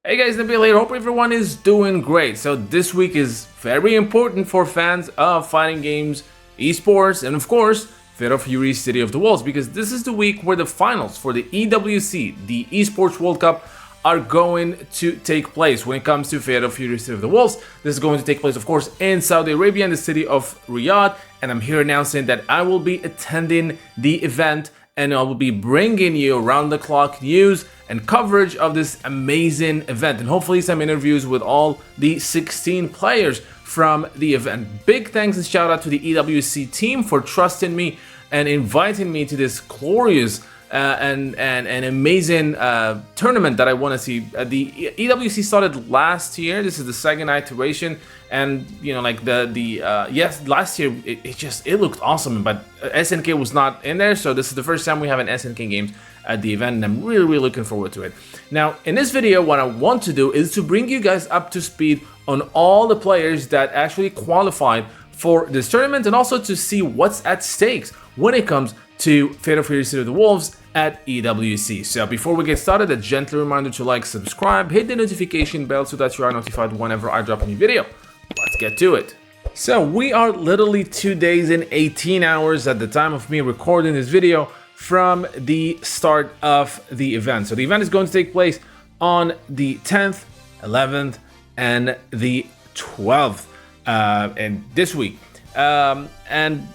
Hey guys, Nabil here. Hope everyone is doing great. So this week is very important for fans of fighting games, esports, and of course, Fatal Fury City of the Wolves, because this is the week where the finals for the EWC, the Esports World Cup, are going to take place. When it comes to Fatal Fury City of the Wolves, this is going to take place, of course, in Saudi Arabia, in the city of Riyadh, and I'm here announcing that I will be attending the event and I will be bringing you around-the-clock news and coverage of this amazing event, and hopefully some interviews with all the 16 players from the event. Big thanks and shout out to the EWC team for trusting me and inviting me to this glorious and amazing tournament that I want to see. The EWC started last year. This is the second iteration, and you know, like yes, last year it looked awesome, but SNK was not in there, so this is the first time we have an SNK games at the event, and I'm really looking forward to it. Now, in this video, what I want to do is to bring you guys up to speed on all the players that actually qualified for this tournament, and also to see what's at stakes when it comes to Fatal Fury City of the Wolves at EWC. So before we get started, a gentle reminder to like, subscribe, hit the notification bell so that you are notified whenever I drop a new video. Let's get to it. So we are literally 2 days and 18 hours at the time of me recording this video from the start of the event. So the event is going to take place on the 10th, 11th, and the 12th and this week. And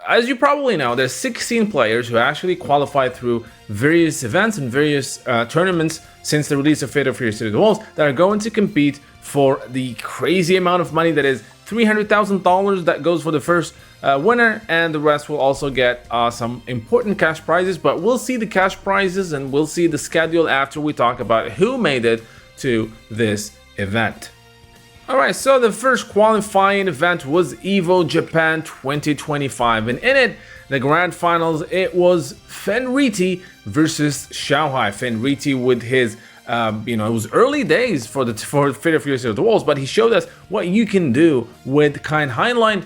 as you probably know, there's 16 players who actually qualified through various events and various tournaments since the release of Fatal Fury City of the Wolves that are going to compete for the crazy amount of money that is $300,000 that goes for the first winner, and the rest will also get some important cash prizes. But we'll see the cash prizes and we'll see the schedule after we talk about who made it to this event. Alright, so the first qualifying event was EVO Japan 2025, and in it, the grand finals, it was Fenriti versus Xiaohai. Fenriti with his, it was early days for Fatal Fury of the Wolves, but he showed us what you can do with Kind Heinlein,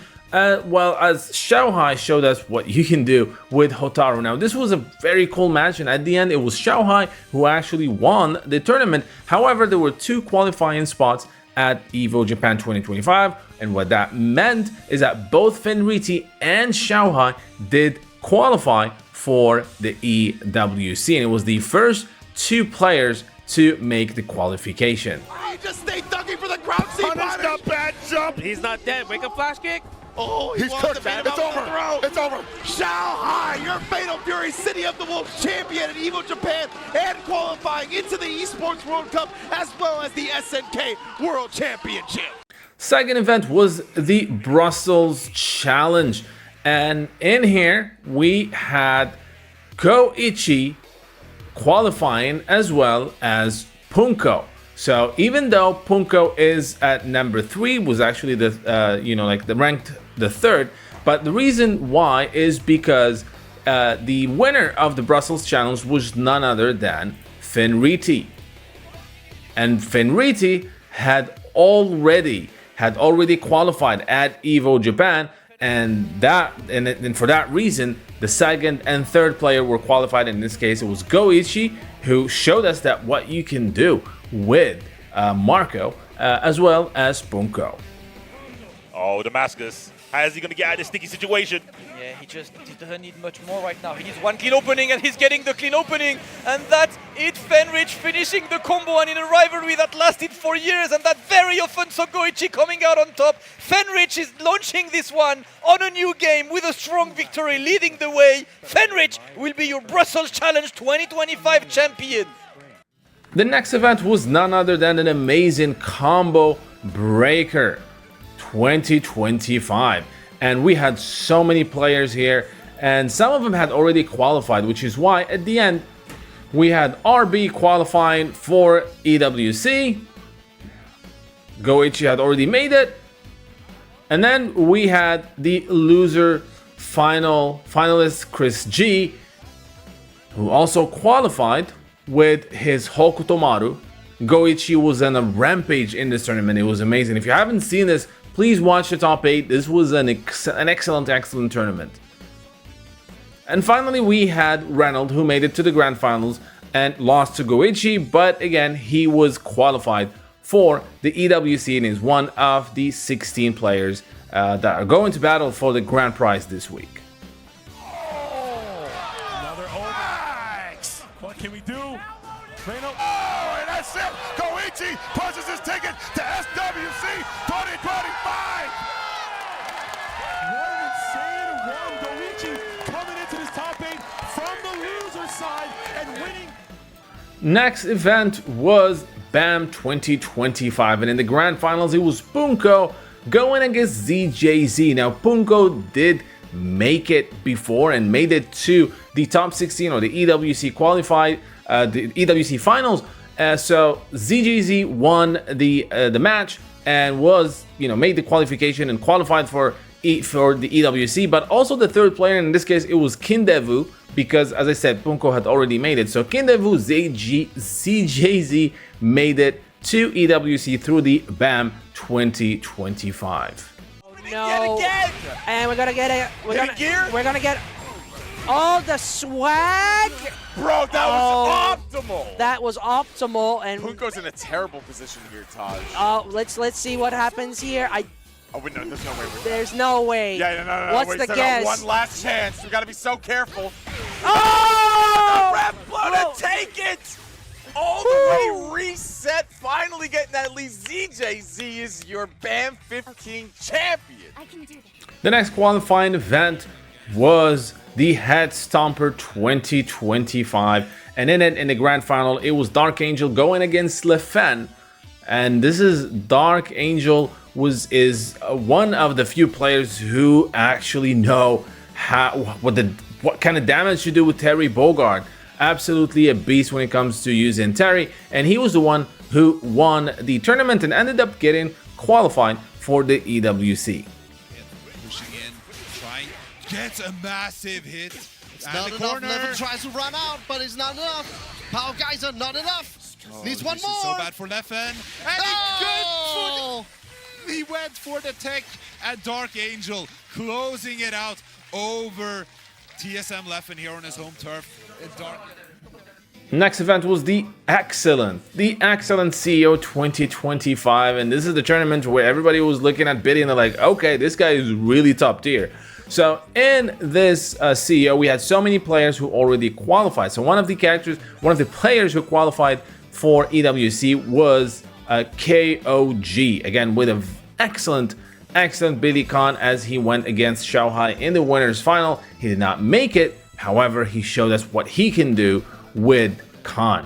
while as Xiaohai showed us what you can do with Hotaru. Now, this was a very cool match, and at the end, it was Xiaohai who actually won the tournament. However, there were two qualifying spots at EVO Japan 2025, and what that meant is that both Fenriti and Xiaohai did qualify for the EWC, and it was the first two players to make the qualification. He just stayed ducking for the ground C. Punished a bad jump. He's not dead. Wake up flash kick. Oh, he's cooked, man. It's over. It's over. Xiaohai, your Fatal Fury City of the Wolves champion at EVO Japan and qualifying into the Esports World Cup as well as the SNK World Championship. Second event was the Brussels Challenge, and in here we had Goichi qualifying as well as Punko. So even though Punko is at number 3, was actually the ranked the third, but the reason why is because the winner of the Brussels Challenge was none other than Fenriti, and Fenriti had already qualified at EVO Japan, and for that reason, the second and third player were qualified. In this case, it was Goichi who showed us that what you can do with Marco as well as Punko. Oh, Damascus. How is he going to get out of this sticky situation? Yeah, he doesn't need much more right now. He needs one clean opening, and he's getting the clean opening. And that's it. Fenrich finishing the combo, and in a rivalry that lasted for years, and that very often saw Goichi coming out on top. Fenrich is launching this one on a new game with a strong victory, leading the way. Fenrich will be your Brussels Challenge 2025 champion. The next event was none other than an amazing combo breaker 2025, and we had so many players here, and some of them had already qualified, which is why at the end we had RB qualifying for EWC. Goichi had already made it, and then we had the loser finalist Chris G, who also qualified with his Hokutomaru. Goichi was on a rampage in this tournament. It was amazing. If you haven't seen this, please watch the top 8. This was an excellent tournament. And finally, we had Reynold, who made it to the grand finals and lost to Goichi, but again, he was qualified for the EWC and is one of the 16 players that are going to battle for the grand prize this week. Another Max! What can we do? Oh, and that's it! Goichi punches his ticket to SWC 2025! What an insane run! Goichi coming into this top 8 from the loser side and winning. Next event was BAM 2025, and in the grand finals it was Punko going against ZJZ. Now Punko did make it before and made it to the top 16 or the EWC qualified, the EWC finals. So ZJZ won the match and was, made the qualification and qualified for the EWC. But also the third player, in this case it was Kindevu, because as I said, Punko had already made it. So Kindevu ZJZ made it to EWC through the BAM 2025. No, and we're gonna get it. We're gonna get all the swag. Bro, that was optimal. That was optimal, and Punko's in a terrible position here, Taj. Let's see what happens here. Oh, wait, no, there's no way. There's no way. Yeah, no. What's wait, the guess? One last chance. We gotta be so careful. Oh! The ref blow to take it. All the way reset. Finally getting that lead. ZJZ is your BAM 15 champion. I can do this. The next qualifying event was the Head Stomper 2025, and in the grand final it was Dark Angel going against Lefen. And this is Dark Angel is one of the few players who actually know what kind of damage to do with Terry Bogard. Absolutely a beast when it comes to using Terry, and he was the one who won the tournament and ended up getting qualified for the EWC. Pushing in, trying, gets a massive hit. It's not enough. Leffen tries to run out, but it's not enough. Power Geyser, not enough. Needs one this more. Is so bad for Leffen. And he went for the tech, and Dark Angel closing it out over TSM Leffen here on his home turf. Next event was the Excellent CEO 2025, and this is the tournament where everybody was looking at Biddy and they're like, okay, this guy is really top tier. So in this CEO, we had so many players who already qualified. So one of the players who qualified for EWC was KOG, again with an excellent Billy Khan, as he went against Xiaohai in the winners final. He did not make it. However, he showed us what he can do with Khan.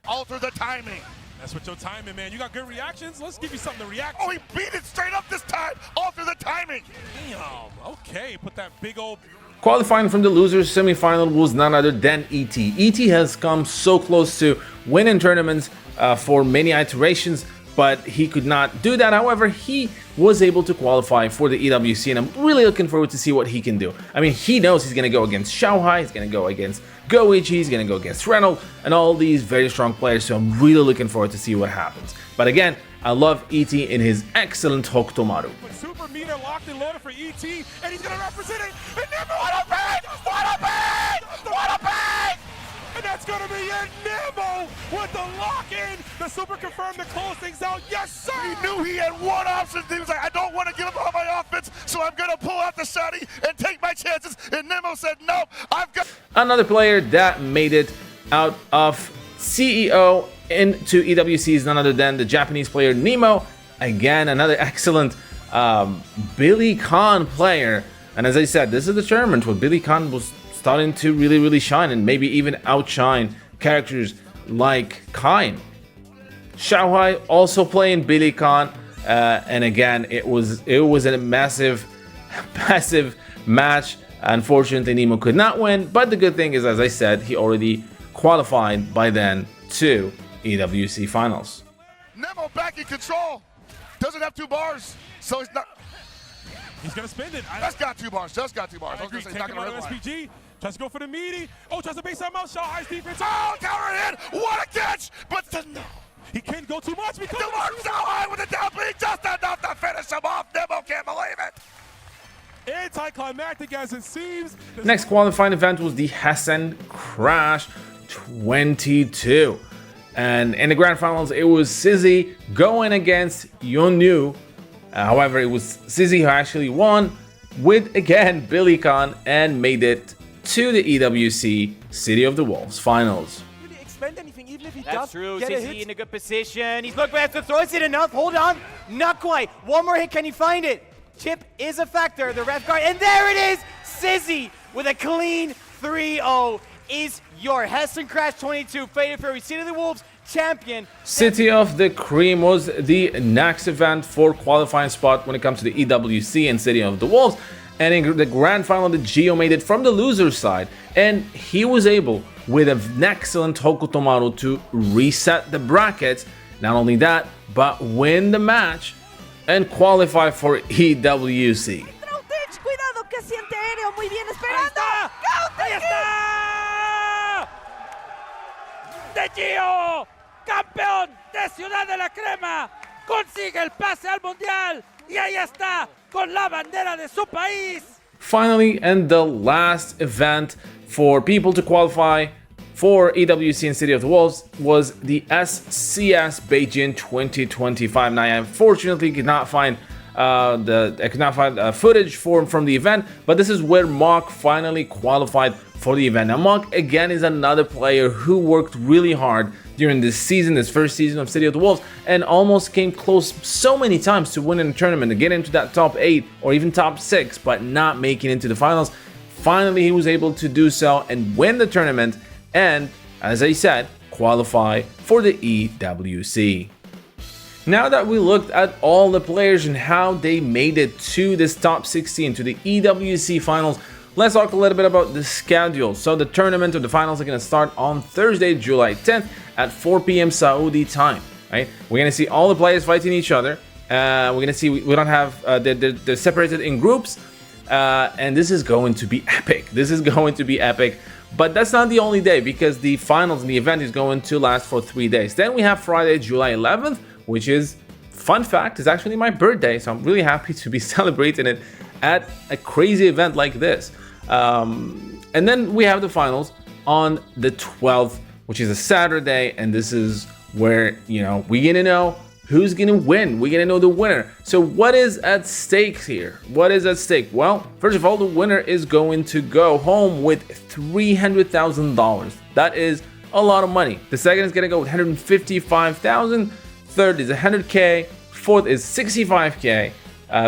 Alter the timing. That's what your timing, man. You got good reactions? Let's give you something to react to. Oh, he beat it straight up this time. Alter the timing. Damn. Okay, put that big old... Qualifying from the losers semifinal was none other than ET. ET has come so close to winning tournaments for many iterations, but he could not do that. However, he was able to qualify for the EWC, and I'm really looking forward to see what he can do. I mean, he knows he's going to go against Xiaohai, he's going to go against Goichi, he's going to go against Renault, and all these very strong players, so I'm really looking forward to see what happens. But again, I love ET in his excellent Hokutomaru. Super meter locked and loaded for ET, and he's going to represent it. And what a bang! What a bang! What a bang! And that's going to be it. Nemo with the lock-in. The super confirmed to close things out. Yes, sir! He knew he had one option. He was like, I don't want to give up all my offense, so I'm going to pull out the shotty and take my chances. And Nemo said, no, I've got... Another player that made it out of CEO into EWC is none other than the Japanese player Nemo. Again, another excellent Billy Khan player. And as I said, this is the tournament where Billy Khan was starting to really shine and maybe even outshine characters like Kain. Xiaohai also playing Billy Khan, and again, it was a massive match. Unfortunately, Nemo could not win, but the good thing is, as I said, he already qualified by then to EWC finals. Nemo back in control. Doesn't have 2 bars, so he's not... He's going to spend it. Just got 2 bars. Just got 2 bars. I was agree. going to say he's not going to SPG. Tries to go for the meaty. Oh, tries to base that out. Xiaohai's defense. Oh, counter in. What a catch. But no. He can't go too much because... Xiaohai with the down beat. Just enough to finish him off. Nemo can't believe it. Anticlimactic as it seems. Next qualifying event was the Hen Crash 2022. And in the grand finals, it was Sizzy going against Yonu. However, it was Sizzy who actually won with, again, Billy Khan and made it to the EWC City of the Wolves finals. Really expend anything, even if he That's does true. get a Sizzy hit. in a good position. He's looking at the throw. Is it enough? Hold on. Not quite. One more hit. Can he find it? Chip is a factor. The ref guard. And there it is. Sizzy with a clean 3-0 is your Hen Crash 22 Fated Fury City of the Wolves champion. City of the Cream was the next event for qualifying spot when it comes to the EWC and City of the Wolves. And in the grand final, the Geo made it from the loser side. And he was able, with an excellent Hokutomaru, to reset the brackets. Not only that, but win the match and qualify for EWC. Cuidado, que siente aéreo, muy bien esperando. ¡Ahí está! ¡De Gio! ¡Campeón de Ciudad de la Crema! Consigue el pase al Mundial y ahí está con la bandera de su país. Finally, and the last event for people to qualify for EWC and City of the Wolves was the SCS Beijing 2025. Now, I unfortunately could not find footage from the event, but this is where Mock finally qualified for the event. Now, Mock again is another player who worked really hard during this season, this first season of City of the Wolves, and almost came close so many times to winning a tournament, to get into that top 8 or even top 6, but not making it into the finals. Finally, he was able to do so and win the tournament, and as I said, qualify for the EWC. Now that we looked at all the players and how they made it to this top 16, to the EWC finals, let's talk a little bit about the schedule. So the tournament or the finals are going to start on Thursday, July 10th at 4 p.m. Saudi time, right? We're going to see all the players fighting each other. We're going to see, we don't have, they're separated in groups. And this is going to be epic. This is going to be epic. But that's not the only day, because the finals and the event is going to last for 3 days. Then we have Friday, July 11th, which is, fun fact, is actually my birthday. So I'm really happy to be celebrating it at a crazy event like this. And then we have the finals on the 12th, which is a Saturday. And this is where, you know, we're going to know who's going to win. We're going to know the winner. So what is at stake here? What is at stake? Well, first of all, the winner is going to go home with $300,000. That is a lot of money. The second is going to go with $155,000. Third is $100K. Fourth is $65K.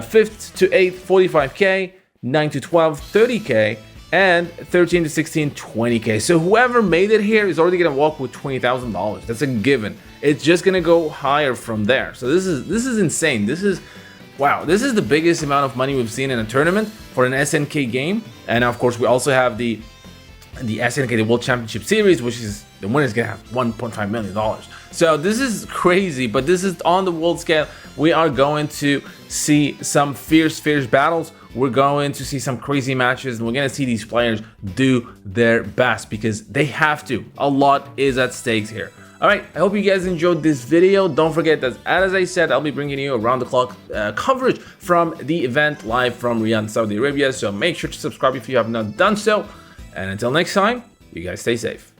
Fifth to eighth, $45K. 9 to 12, $30K. And 13 to 16, $20K. So whoever made it here is already going to walk with $20,000. That's a given. It's just going to go higher from there. So this is insane. This is, wow, this is the biggest amount of money we've seen in a tournament for an SNK game. And of course, we also have the SNK, the World Championship Series, which is, the winner is going to have $1.5 million. So this is crazy, but this is on the world scale. We are going to see some fierce battles. We're going to see some crazy matches, and we're going to see these players do their best because they have to. A lot is at stake here. All right, I hope you guys enjoyed this video. Don't forget that, as I said, I'll be bringing you around-the-clock coverage from the event live from Riyadh, Saudi Arabia. So make sure to subscribe if you have not done so. And until next time, you guys stay safe.